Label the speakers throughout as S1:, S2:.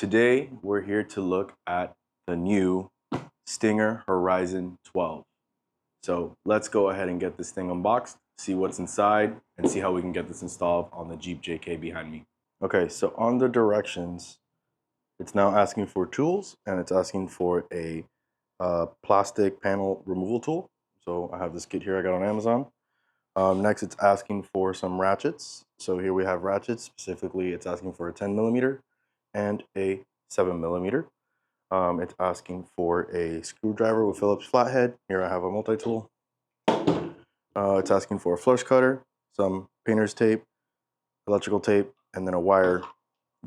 S1: Today we're here to look at the new Stinger Horizon 12. So let's go ahead and get this thing unboxed, see what's inside, and see how we can get this installed on the Jeep JK behind me. Okay, so on the directions, it's now asking for tools, and it's asking for a plastic panel removal tool. So I have this kit here I got on Amazon. Next, it's asking for some ratchets. So here we have ratchets. Specifically, it's asking for a 10mm and a 7mm. It's asking for a screwdriver with Phillips flathead. Here I have a multi-tool. It's asking for a flush cutter, some painter's tape, electrical tape, and then a wire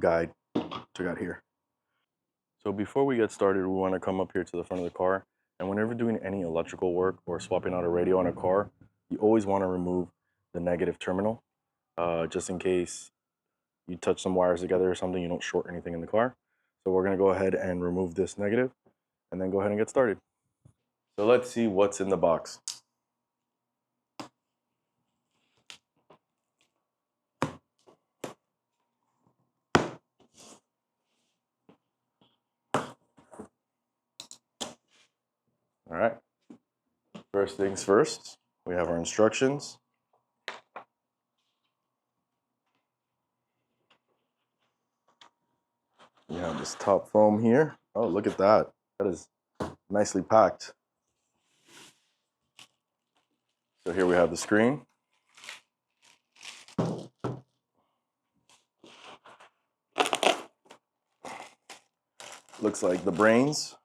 S1: guide to got here. So before we get started, we want to come up here to the front of the car. And whenever doing any electrical work or swapping out a radio on a car, you always want to remove the negative terminal, just in case you touch some wires together or something, you don't short anything in the car. So we're going to go ahead and remove this negative and then go ahead and get started. So let's see what's in the box. All right, first things first, we have our instructions. We have this top foam here. Oh, look at that. That is nicely packed. So here we have the screen. Looks like the brains,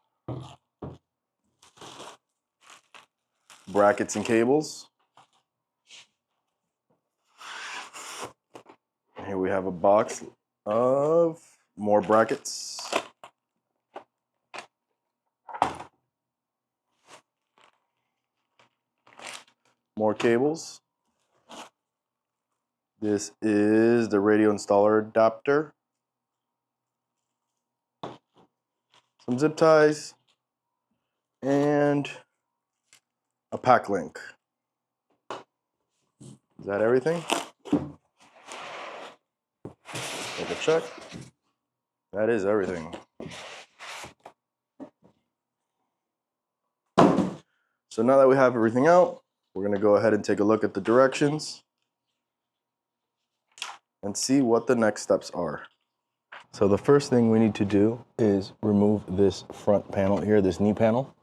S1: brackets and cables. Here we have a box of more brackets. More cables. This is the radio installer adapter. Some zip ties. And a pack link. Is that everything? Take a check. That is everything. So now that we have everything out, we're going to go ahead and take a look at the directions and see what the next steps are. So the first thing we need to do is remove this front panel here, this knee panel.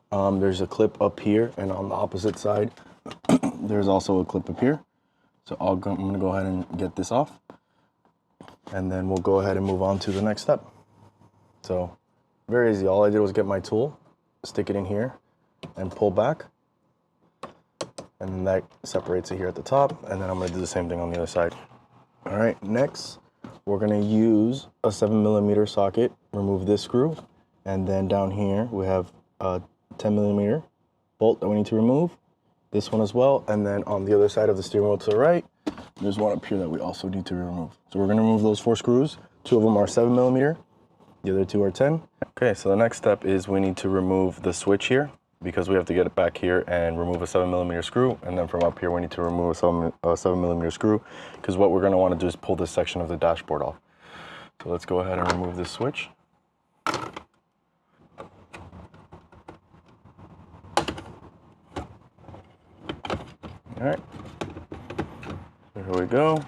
S1: There's a clip up here, and on the opposite side, there's also a clip up here. So I'm going to go ahead and get this off, and then we'll go ahead and move on to the next step. So very easy. All I did was get my tool, stick it in here, and pull back. And then that separates it here at the top, and then I'm going to do the same thing on the other side. All right, next, we're going to use a 7mm socket, remove this screw, and then down here we have a 10mm bolt that we need to remove, this one as well, and then on the other side of the steering wheel to the right, there's one up here that we also need to remove. So we're going to remove those 4 screws. 2 of them are 7mm, the other 2 are 10. Okay, so the next step is we need to remove the switch here, because we have to get it back here and remove a 7mm screw, and then from up here we need to remove a 7mm screw, because what we're going to want to do is pull this section of the dashboard off. So let's go ahead and remove this switch. All right, so here we go.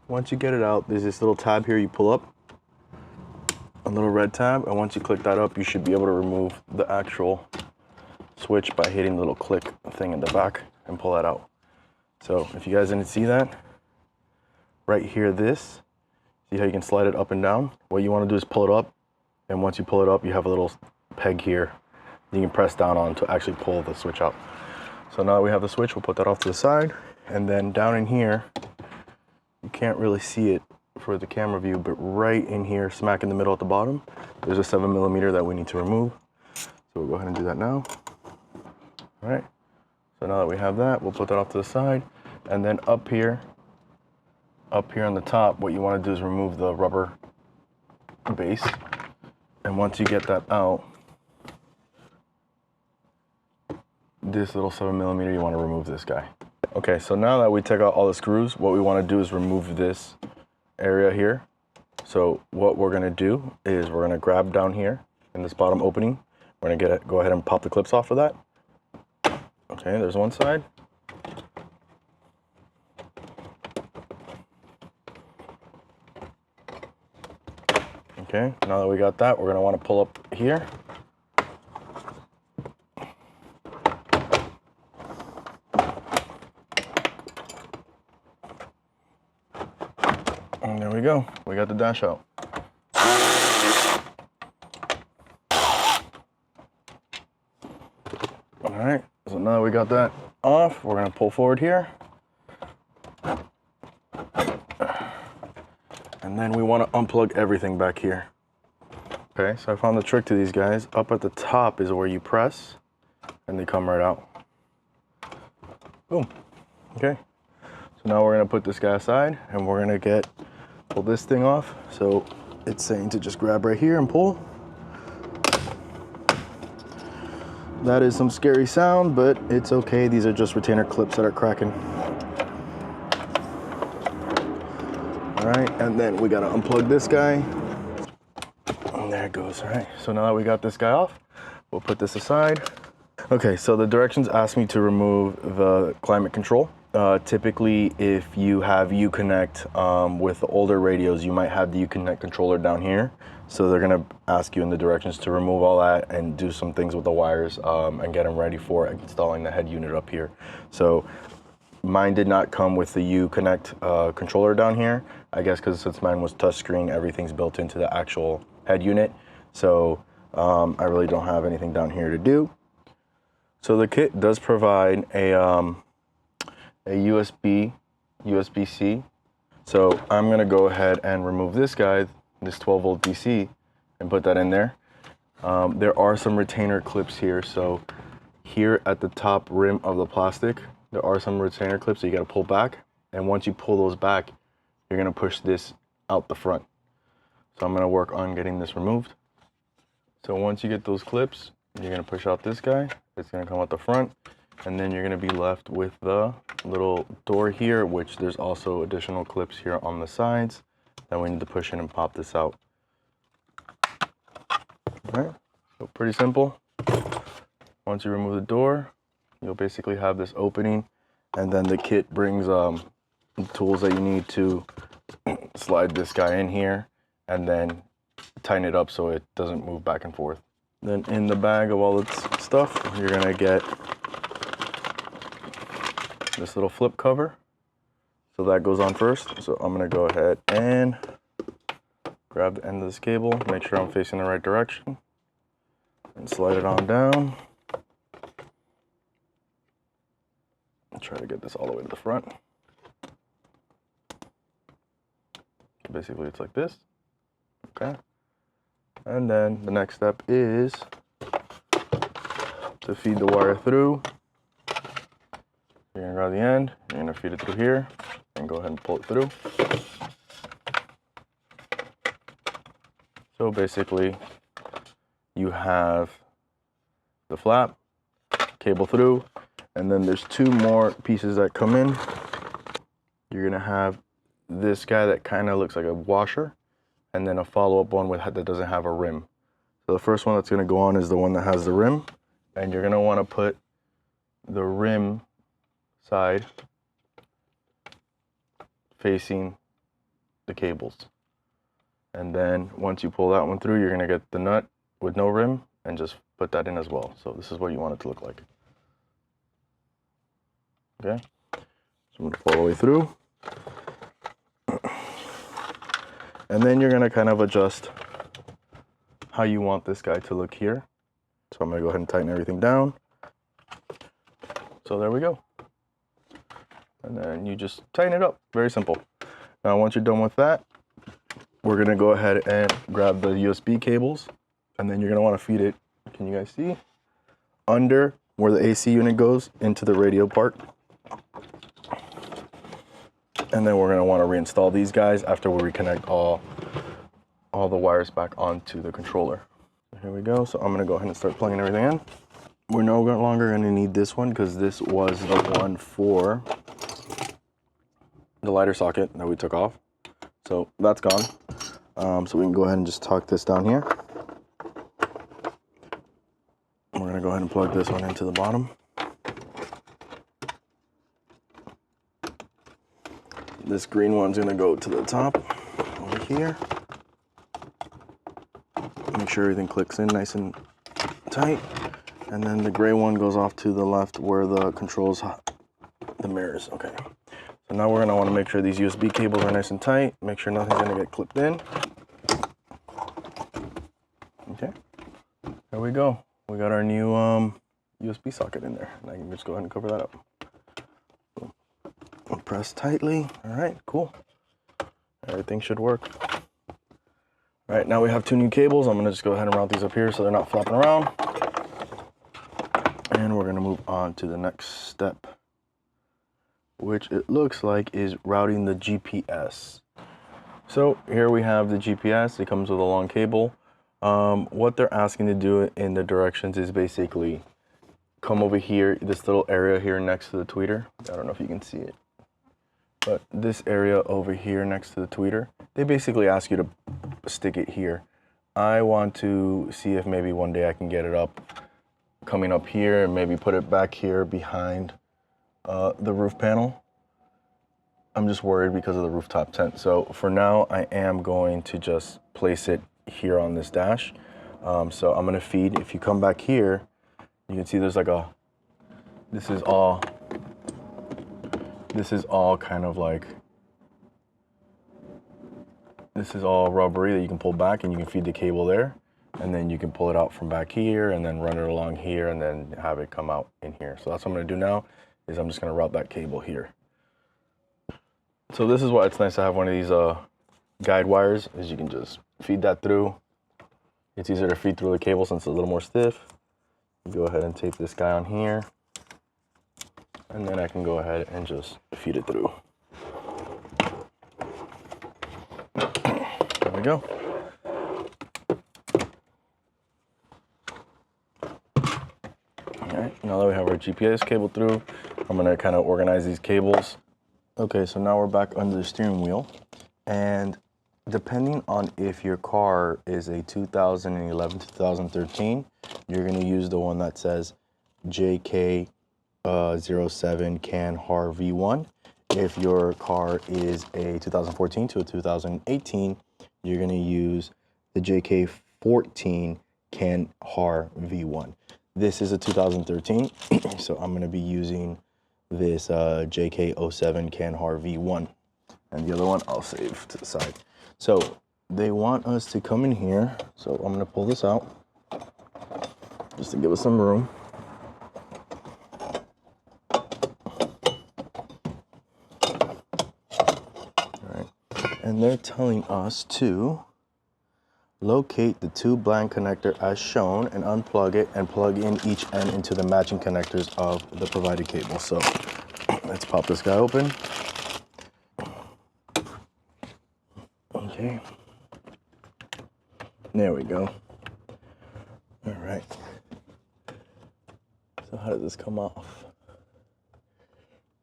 S1: Once you get it out, there's this little tab here you pull up, a little red tab, and once you click that up, you should be able to remove the actual switch by hitting the little click thing in the back and pull that out. So if you guys didn't see that, right here, this, see how you can slide it up and down? What you want to do is pull it up, and once you pull it up, you have a little peg here you can press down on to actually pull the switch out. So now that we have the switch, we'll put that off to the side, and then down in here, you can't really see it for the camera view, but right in here, smack in the middle at the bottom, there's a 7mm that we need to remove. So we'll go ahead and do that now. All right, so now that we have that, we'll put that off to the side, and then up here on the top, what you want to do is remove the rubber base, and once you get that out, this little 7mm, you want to remove this guy. Okay, so now that we take out all the screws, what we want to do is remove this area here. So what we're going to do is we're going to grab down here in this bottom opening. We're going to go ahead and pop the clips off of that. Okay, there's one side. Okay, now that we got that, we're going to want to pull up here. And there we go. We got the dash out. All right, so now that we got that off, we're going to pull forward here. And then we want to unplug everything back here. Okay, so I found the trick to these guys. Up at the top is where you press, and they come right out. Boom. Okay, so now we're going to put this guy aside, and we're going to pull this thing off. So it's saying to just grab right here and pull. That is some scary sound, but it's okay. These are just retainer clips that are cracking. All right, and then we gotta unplug this guy. And there it goes. All right, so now that we got this guy off, we'll put this aside. Okay, so the directions ask me to remove the climate control. Typically, if you have Uconnect with the older radios, you might have the Uconnect controller down here. So they're gonna ask you in the directions to remove all that and do some things with the wires and get them ready for installing the head unit up here. So mine did not come with the Uconnect controller down here. I guess because since mine was touchscreen, everything's built into the actual head unit. So I really don't have anything down here to do. So the kit does provide a USB-C. So I'm gonna go ahead and remove this guy, this 12 volt DC, and put that in there. There are some retainer clips here. So here at the top rim of the plastic, there are some retainer clips that you gotta pull back. And once you pull those back, you're gonna push this out the front. So I'm gonna work on getting this removed. So once you get those clips, you're gonna push out this guy. It's gonna come out the front, and then you're gonna be left with the little door here, which there's also additional clips here on the sides that we need to push in and pop this out. All right, so pretty simple. Once you remove the door, you'll basically have this opening, and then the kit brings the tools that you need to slide this guy in here and then tighten it up so it doesn't move back and forth. Then in the bag of all its stuff, you're gonna get this little flip cover. So that goes on first. So I'm gonna go ahead and grab the end of this cable, make sure I'm facing the right direction, and slide it on down. And try to get this all the way to the front. Basically, it's like this. Okay. And then the next step is to feed the wire through. You're gonna grab the end, you're gonna feed it through here, and go ahead and pull it through. So basically, you have the flap, cable through, and then there's two more pieces that come in. You're gonna have this guy that kind of looks like a washer, and then a follow-up one that doesn't have a rim. So the first one that's gonna go on is the one that has the rim, and you're gonna wanna put the rim side facing the cables. And then once you pull that one through, you're gonna get the nut with no rim and just put that in as well. So this is what you want it to look like. Okay, so I'm gonna pull all the way through. And then you're gonna kind of adjust how you want this guy to look here. So I'm gonna go ahead and tighten everything down. So there we go. And then you just tighten it up, very simple. Now once you're done with that, we're gonna go ahead and grab the USB cables, and then you're gonna wanna feed it, can you guys see? Under where the AC unit goes into the radio part. And then we're gonna wanna reinstall these guys after we reconnect all the wires back onto the controller. Here we go, so I'm gonna go ahead and start plugging everything in. We're no longer gonna need this one because this was the one for the lighter socket that we took off. So that's gone. So we can go ahead and just tuck this down here. We're gonna go ahead and plug this one into the bottom. This green one's gonna go to the top over here. Make sure everything clicks in nice and tight. And then the gray one goes off to the left where the controls the mirrors. Okay. So now we're gonna wanna make sure these USB cables are nice and tight. Make sure nothing's gonna get clipped in. Okay. There we go. We got our new USB socket in there. And I can just go ahead and cover that up. So, press tightly. All right, cool. Everything should work. All right, now we have two new cables. I'm gonna just go ahead and route these up here so they're not flopping around. And we're gonna move on to the next step, which it looks like is routing the GPS. So here we have the GPS. It comes with a long cable. What they're asking to do in the directions is basically come over here, this little area here next to the tweeter. I don't know if you can see it, but this area over here next to the tweeter, they basically ask you to stick it here. I want to see if maybe one day I can get it up, coming up here, and maybe put it back here behind the roof panel. I'm just worried because of the rooftop tent. So for now, I am going to just place it here on this dash. So I'm gonna feed, if you come back here, you can see there's like a, this is all kind of like, this is all rubbery that you can pull back, and you can feed the cable there, and then you can pull it out from back here and then run it along here and then have it come out in here. So that's what I'm gonna do now, is I'm just gonna route that cable here. So this is why it's nice to have one of these guide wires, is you can just feed that through. It's easier to feed through the cable since it's a little more stiff. Go ahead and tape this guy on here, and then I can go ahead and just feed it through. There we go. All right, now that we have our GPS cable through, I'm gonna kind of organize these cables. Okay, so now we're back under the steering wheel, and depending on if your car is a 2011, 2013, you're gonna use the one that says JK 07 CAN HAR V1. If your car is a 2014 to a 2018, you're gonna use the JK 14 CAN HAR V1. This is a 2013, so I'm gonna be using this JK 07 CAN HAR V1. And the other one I'll save to the side. So they want us to come in here. So I'm gonna pull this out just to give us some room. All right, and they're telling us to locate the two blank connector as shown and unplug it and plug in each end into the matching connectors of the provided cable. So let's pop this guy open. Okay, there we go. All right, so how does this come off?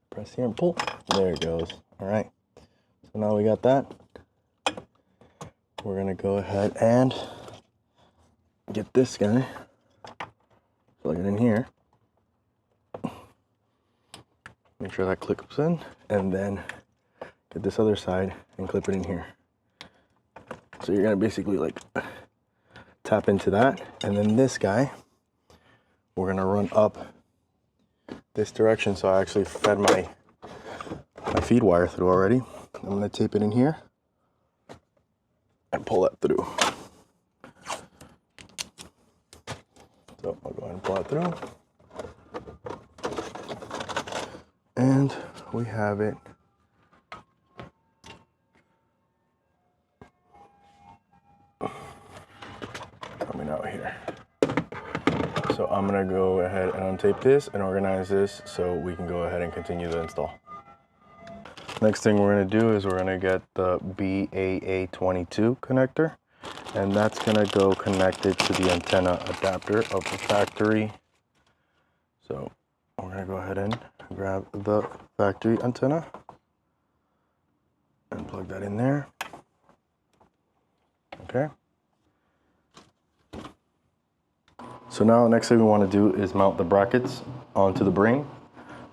S1: Press here and pull. There it goes. All right, so now we got that. We're gonna go ahead and get this guy, plug it in here, make sure that clips in, and then get this other side and clip it in here. So you're gonna basically like tap into that, and then this guy, we're gonna run up this direction. So I actually fed my feed wire through already. I'm gonna tape it in here and pull that through. So I'll go ahead and pull that through. And we have it. Coming out here. So I'm gonna go ahead and untape this and organize this so we can go ahead and continue the install. Next thing we're gonna do is we're gonna get the BAA22 connector, and that's gonna go connected to the antenna adapter of the factory. So we're gonna go ahead and grab the factory antenna. and plug that in there. Okay. So now the next thing we want to do is mount the brackets onto the brain.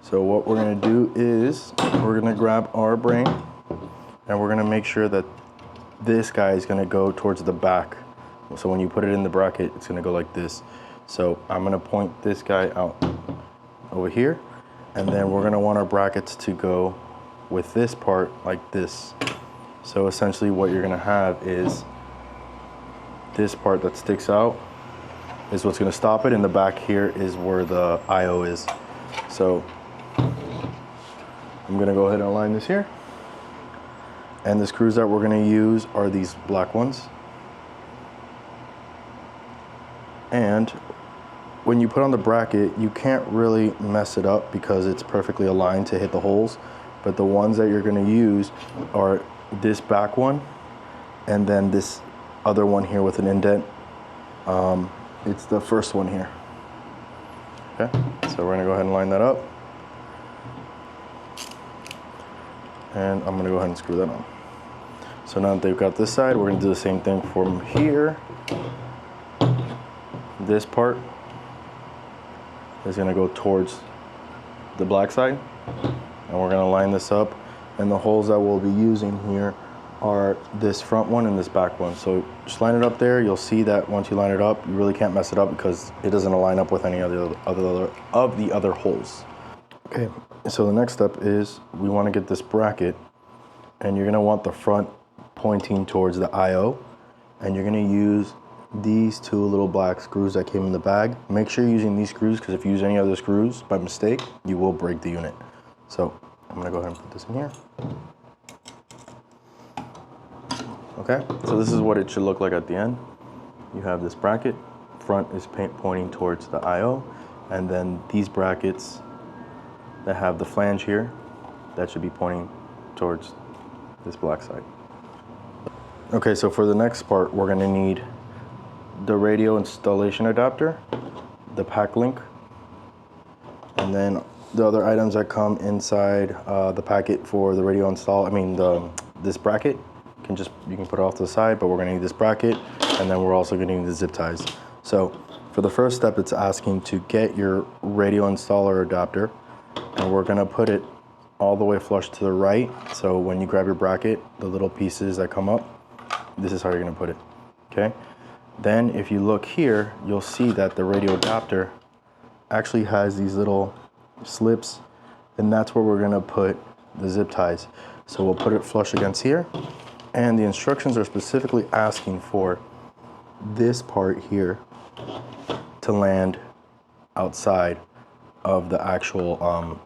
S1: So what we're going to do is we're going to grab our brain and we're going to make sure that this guy is going to go towards the back. So when you put it in the bracket, it's going to go like this. So I'm going to point this guy out over here, and then we're going to want our brackets to go with this part like this. So essentially what you're going to have is this part that sticks out is what's going to stop it, and the back here is where the I/O is. So I'm going to go ahead and align this here. And the screws that we're going to use are these black ones. And when you put on the bracket, you can't really mess it up because it's perfectly aligned to hit the holes. But the ones that you're going to use are this back one and then this other one here with an indent. It's the first one here. Okay, so we're going to go ahead and line that up. And I'm going to go ahead and screw that on. So now that they've got this side, we're going to do the same thing from here. This part is going to go towards the black side, and we're going to line this up. And the holes that we'll be using here are this front one and this back one. So just line it up there. You'll see that once you line it up, you really can't mess it up because it doesn't align up with any of the other holes. Okay, so the next step is we want to get this bracket, and you're going to want the front pointing towards the I/O, and you're going to use these two little black screws that came in the bag. Make sure you're using these screws, because if you use any other screws by mistake, you will break the unit. So I'm going to go ahead and put this in here. Okay, so this is what it should look like at the end. You have this bracket, front is pointing towards the I/O, and then these brackets that have the flange here, that should be pointing towards this black side. Okay, so for the next part, we're gonna need the radio installation adapter, the pack link, and then the other items that come inside the packet for the radio install. This bracket, you can put it off to the side, but we're gonna need this bracket, and then we're also gonna need the zip ties. So for the first step, it's asking to get your radio installer adapter, and we're gonna put it all the way flush to the right. So when you grab your bracket, the little pieces that come up, this is how you're gonna put it, okay? Then if you look here, you'll see that the radio adapter actually has these little slips, and that's where we're gonna put the zip ties. So we'll put it flush against here, and the instructions are specifically asking for this part here to land outside of the actual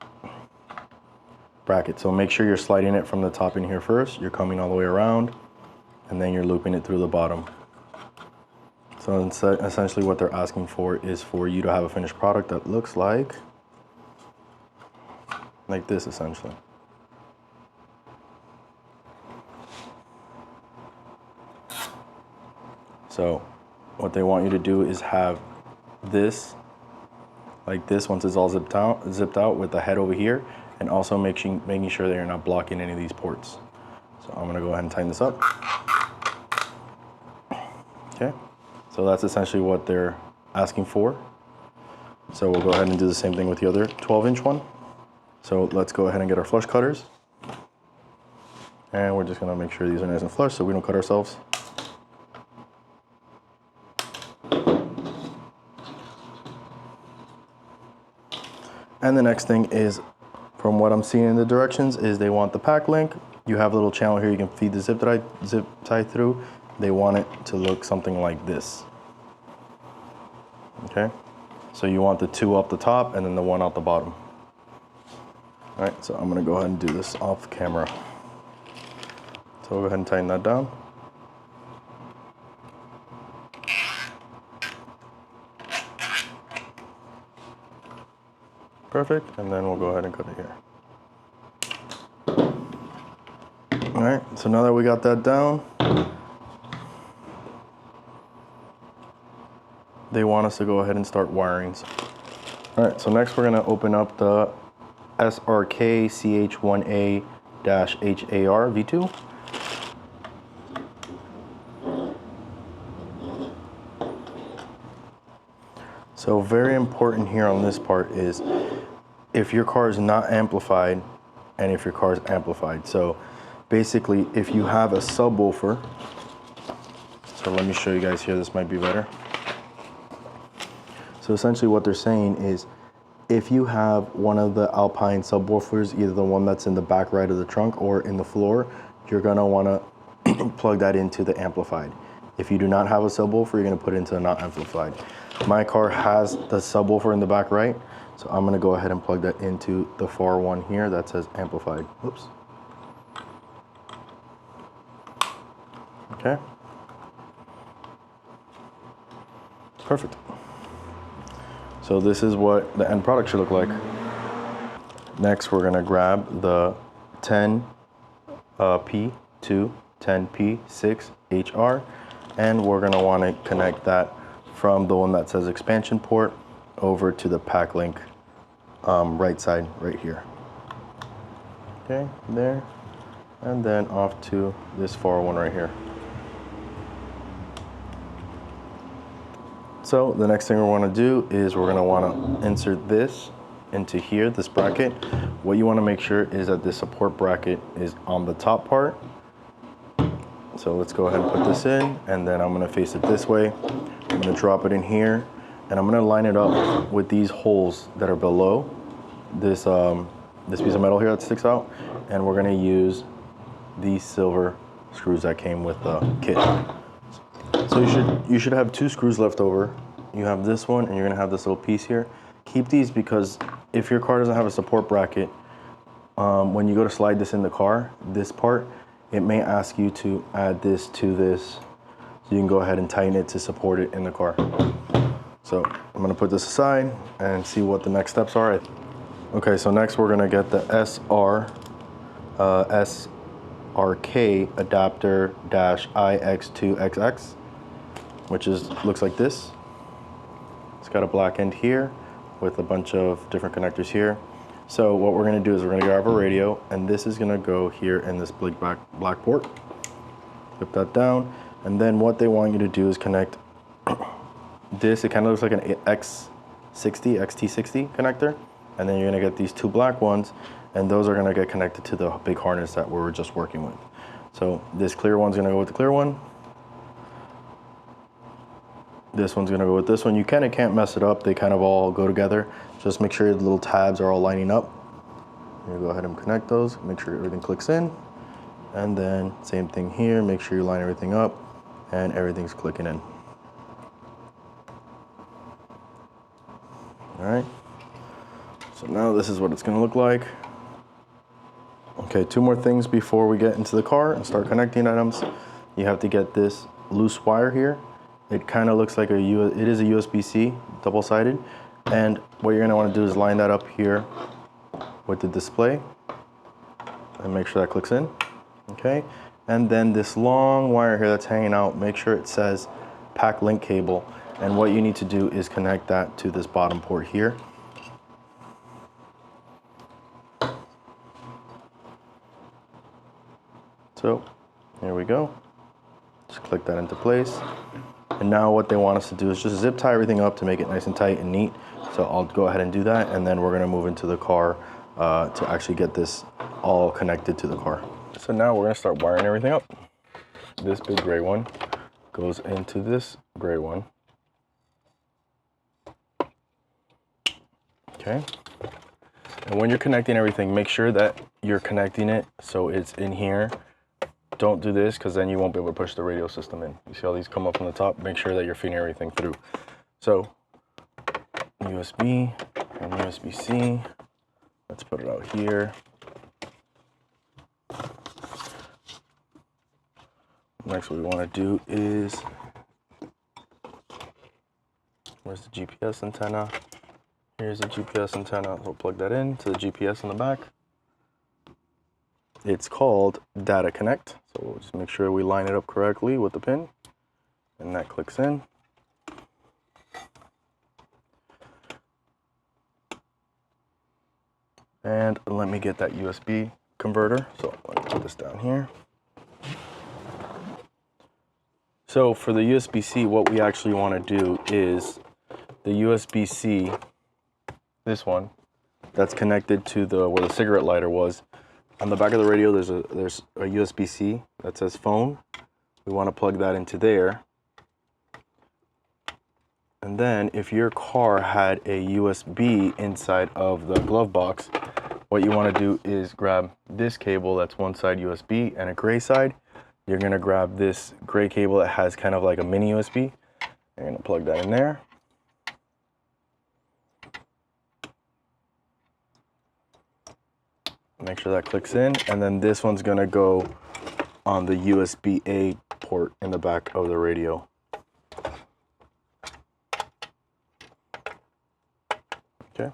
S1: bracket. So make sure you're sliding it from the top in here first. You're coming all the way around, and then you're looping it through the bottom. So essentially what they're asking for is for you to have a finished product that looks like this, essentially. So what they want you to do is have this like this once it's all zipped out with the head over here, and also making sure that you're not blocking any of these ports. So I'm gonna go ahead and tighten this up. Okay, so that's essentially what they're asking for. So we'll go ahead and do the same thing with the other 12-inch one. So let's go ahead and get our flush cutters. And we're just gonna make sure these are nice and flush so we don't cut ourselves. And the next thing is, from what I'm seeing in the directions, is they want the pack link. You have a little channel here you can feed the zip tie through. They want it to look something like this. Okay, so you want the two up the top and then the one out the bottom. All right, so I'm gonna go ahead and do this off camera. So we'll go ahead and tighten that down. Perfect, and then we'll go ahead and cut it here. All right, so now that we got that down, they want us to go ahead and start wiring. All right, so next we're gonna open up the SRK CH1A V2. So very important here on this part is if your car is not amplified and if your car is amplified. So basically if you have a subwoofer, so let me show you guys here, this might be better. So essentially what they're saying is if you have one of the Alpine subwoofers, either the one that's in the back right of the trunk or in the floor, you're gonna wanna plug that into the amplified. If you do not have a subwoofer, you're gonna put it into the not amplified. My car has the subwoofer in the back right, so I'm gonna go ahead and plug that into the far one here that says amplified. Oops. Okay. Perfect. So this is what the end product should look like. Next, we're gonna grab the 10P to 10P6 HR, and we're gonna wanna connect that from the one that says expansion port over to the pack link right side right here. Okay, there, and then off to this far one right here. So the next thing we want to do is we're going to want to insert this into here, this bracket. What you want to make sure is that this support bracket is on the top part. So let's go ahead and put this in, and then I'm going to face it this way. I'm going to drop it in here, and I'm going to line it up with these holes that are below this this piece of metal here that sticks out, and we're going to use these silver screws that came with the kit. So you should have 2 screws left over. You have this one, and you're gonna have this little piece here. Keep these because if your car doesn't have a support bracket, when you go to slide this in the car, this part, it may ask you to add this to this. So you can go ahead and tighten it to support it in the car. So I'm gonna put this aside and see what the next steps are. Okay, so next we're gonna get the SRK adapter -IX2XX. Which looks like this. It's got a black end here with a bunch of different connectors here. So what we're gonna do is we're gonna grab our radio, and this is gonna go here in this black port. Flip that down, and then what they want you to do is connect this. It kind of looks like an XT60 connector, and then you're gonna get these 2 black ones, and those are gonna get connected to the big harness that we were just working with. So this clear one's gonna go with the clear one. This one's gonna go with this one. You kind of can't mess it up. They kind of all go together. Just make sure the little tabs are all lining up. You go ahead and connect those. Make sure everything clicks in. And then same thing here. Make sure you line everything up and everything's clicking in. All right. So now this is what it's gonna look like. Okay, 2 more things before we get into the car and start connecting items. You have to get this loose wire here. It kind of looks like it is a USB-C, double-sided. And what you're gonna wanna do is line that up here with the display and make sure that clicks in, okay? And then this long wire here that's hanging out, make sure it says pack link cable. And what you need to do is connect that to this bottom port here. So, here we go. Just click that into place. And now what they want us to do is just zip tie everything up to make it nice and tight and neat. So I'll go ahead and do that, and then we're gonna move into the car to actually get this all connected to the car. So now we're gonna start wiring everything up. This big gray one goes into this gray one. Okay. And when you're connecting everything, make sure that you're connecting it so it's in here. Don't do this because then you won't be able to push the radio system in. You see all these come up from the top? Make sure that you're feeding everything through. So USB and USB-C. Let's put it out here. Next, what we want to do is, where's the GPS antenna? Here's the GPS antenna. We'll plug that in to the GPS on the back. It's called Data Connect. So we'll just make sure we line it up correctly with the pin, and that clicks in. And let me get that USB converter. So let me put this down here. So for the USB-C, what we actually want to do is the USB-C, this one, that's connected to where the cigarette lighter was. On the back of the radio, there's a USB-C that says phone. We want to plug that into there. And then if your car had a USB inside of the glove box, what you want to do is grab this cable that's one side USB and a gray side. You're going to grab this gray cable that has kind of like a mini USB. You're going to plug that in there. Make sure that clicks in, and then this one's going to go on the USB-A port in the back of the radio. Okay.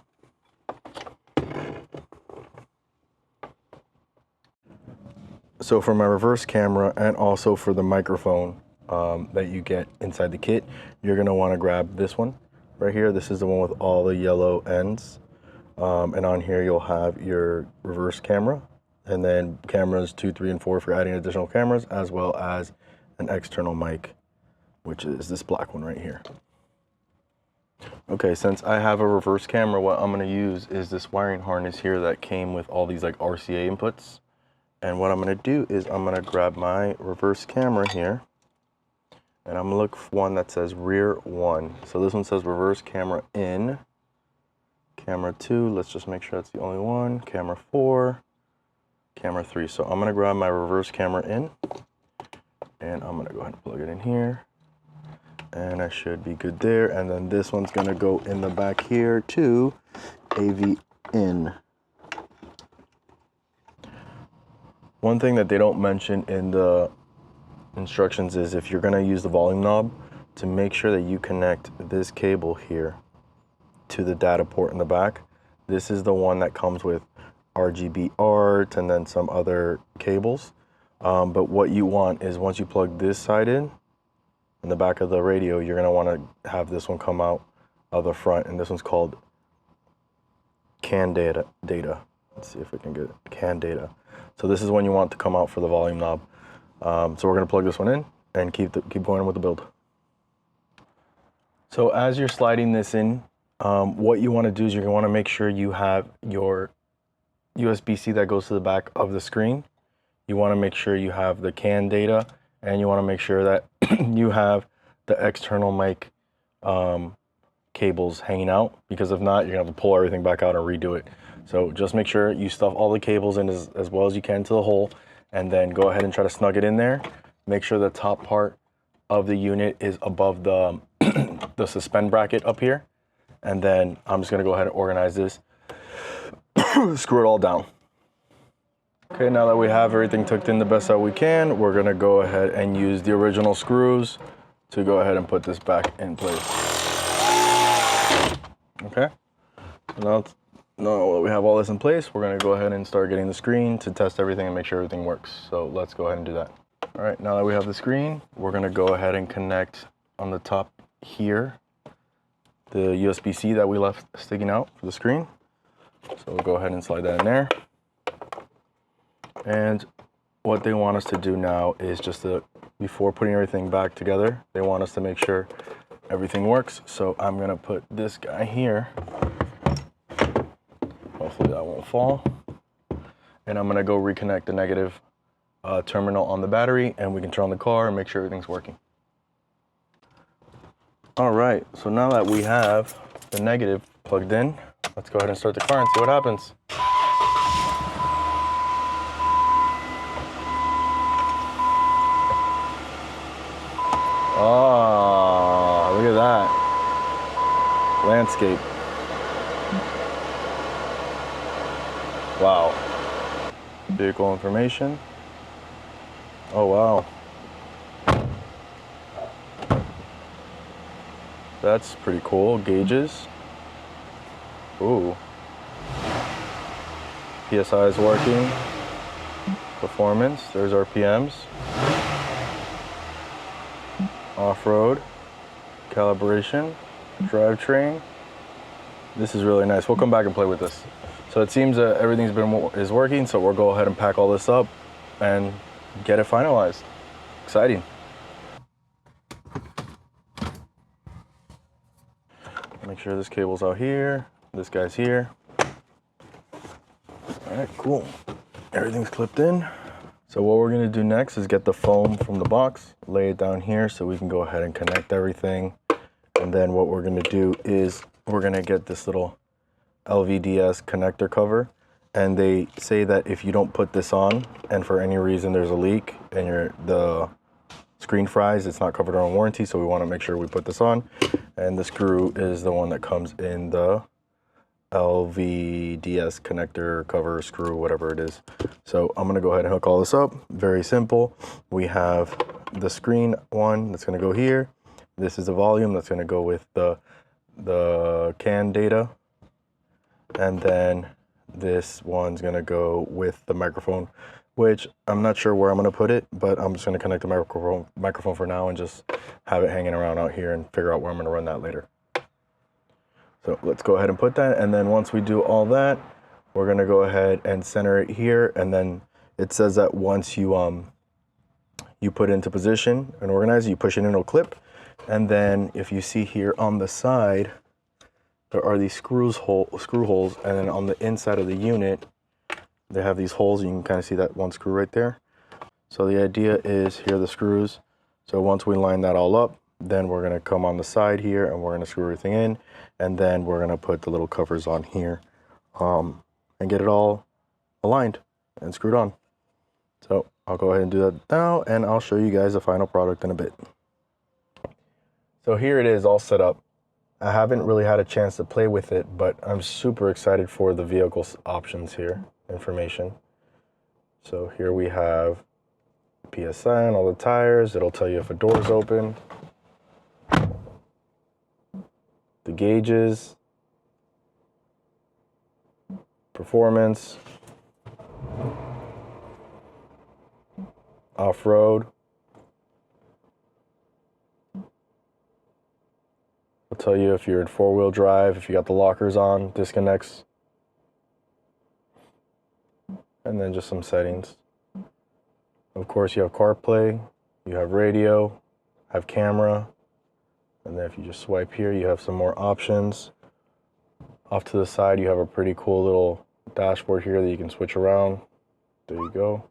S1: So for my reverse camera and also for the microphone that you get inside the kit, you're going to want to grab this one right here. This is the one with all the yellow ends. And on here you'll have your reverse camera, and then cameras 2, 3, and 4 for adding additional cameras, as well as an external mic, which is this black one right here. Okay, since I have a reverse camera, what I'm going to use is this wiring harness here that came with all these like RCA inputs. And what I'm going to do is I'm going to grab my reverse camera here, and I'm going to look for one that says rear 1. So this one says reverse camera in. Camera 2, let's just make sure that's the only one. Camera 4, camera 3. So I'm going to grab my reverse camera in, and I'm going to go ahead and plug it in here. And I should be good there. And then this one's going to go in the back here to AV in. One thing that they don't mention in the instructions is if you're going to use the volume knob, to make sure that you connect this cable here to the data port in the back. This is the one that comes with RGB art and then some other cables. But what you want is once you plug this side in the back of the radio, you're going to want to have this one come out of the front, and this one's called CAN data. Let's see if we can get it. CAN data. So this is when you want to come out for the volume knob. So we're going to plug this one in and keep going with the build. So as you're sliding this in, what you want to do is you're going to want to make sure you have your USB-C that goes to the back of the screen. You want to make sure you have the CAN data, and you want to make sure that you have the external mic cables hanging out, because if not, you're going to have to pull everything back out and redo it. So just make sure you stuff all the cables in as well as you can to the hole, and then go ahead and try to snug it in there. Make sure the top part of the unit is above the, the suspend bracket up here. And then I'm just gonna go ahead and organize this, screw it all down. Okay, now that we have everything tucked in the best that we can, we're gonna go ahead and use the original screws to go ahead and put this back in place. Okay, now that we have all this in place, we're gonna go ahead and start getting the screen to test everything and make sure everything works. So let's go ahead and do that. All right, now that we have the screen, we're gonna go ahead and connect on the top here the USB-C that we left sticking out for the screen. So we'll go ahead and slide that in there. And what they want us to do now is just before putting everything back together, they want us to make sure everything works. So I'm gonna put this guy here. Hopefully that won't fall. And I'm gonna go reconnect the negative terminal on the battery, and we can turn on the car and make sure everything's working. All right, so now that we have the negative plugged in, let's go ahead and start the car and see what happens. Oh, look at that. Landscape. Wow. Vehicle information. Oh, wow. That's pretty cool. Gauges. Ooh. PSI is working. Performance. There's RPMs. Off-road. Calibration. Drivetrain. This is really nice. We'll come back and play with this. So it seems that everything's is working, so we'll go ahead and pack all this up and get it finalized. Exciting. Make sure this cable's out here, this guy's here. All right, cool. Everything's clipped in. So what we're gonna do next is get the foam from the box, lay it down here so we can go ahead and connect everything. And then what we're gonna do is we're gonna get this little LVDS connector cover. And they say that if you don't put this on and for any reason there's a leak and the screen fries, it's not covered on warranty, so we wanna make sure we put this on. And the screw is the one that comes in the LVDS connector cover, screw, whatever it is. So I'm gonna go ahead and hook all this up. Very simple. We have the screen one that's gonna go here. This is the volume that's gonna go with the CAN data. And then this one's gonna go with the microphone, which I'm not sure where I'm gonna put it, but I'm just gonna connect the microphone for now and just have it hanging around out here and figure out where I'm gonna run that later. So let's go ahead and put that, and then once we do all that, we're gonna go ahead and center it here, and then it says that once you put it into position and organize it, you push it in, it'll clip, and then if you see here on the side, there are these screw holes, and then on the inside of the unit, they have these holes. You can kind of see that one screw right there. So the idea is here are the screws. So once we line that all up, then we're gonna come on the side here and we're gonna screw everything in, and then we're gonna put the little covers on here and get it all aligned and screwed on. So I'll go ahead and do that now, and I'll show you guys the final product in a bit. So here it is all set up. I haven't really had a chance to play with it, but I'm super excited for the vehicle options here, information. So here we have PSI on all the tires. It'll tell you if a door is open. The gauges, performance, off-road. It'll tell you if you're in four-wheel drive, if you got the lockers on, disconnects, and then just some settings. Of course, you have CarPlay, you have radio, have camera, and then if you just swipe here, you have some more options. Off to the side, you have a pretty cool little dashboard here that you can switch around. There you go.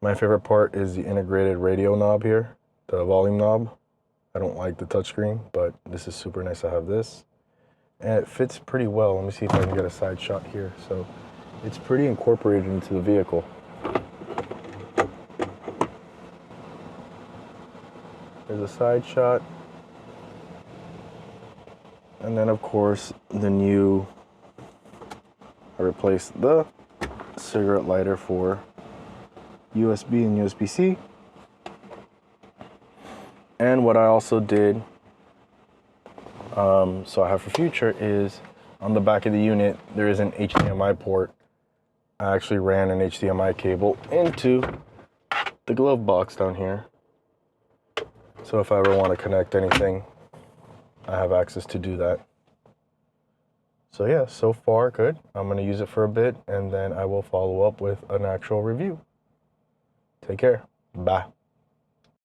S1: My favorite part is the integrated radio knob here, the volume knob. I don't like the touchscreen, but this is super nice to have this. And it fits pretty well. Let me see if I can get a side shot here. So it's pretty incorporated into the vehicle. There's a side shot. And then of course, I replaced the cigarette lighter for USB and USB-C. And what I also did, so I have for future, is on the back of the unit, there is an HDMI port. I actually ran an HDMI cable into the glove box down here. So if I ever want to connect anything, I have access to do that. So yeah, so far good. I'm going to use it for a bit, and then I will follow up with an actual review. Take care. Bye.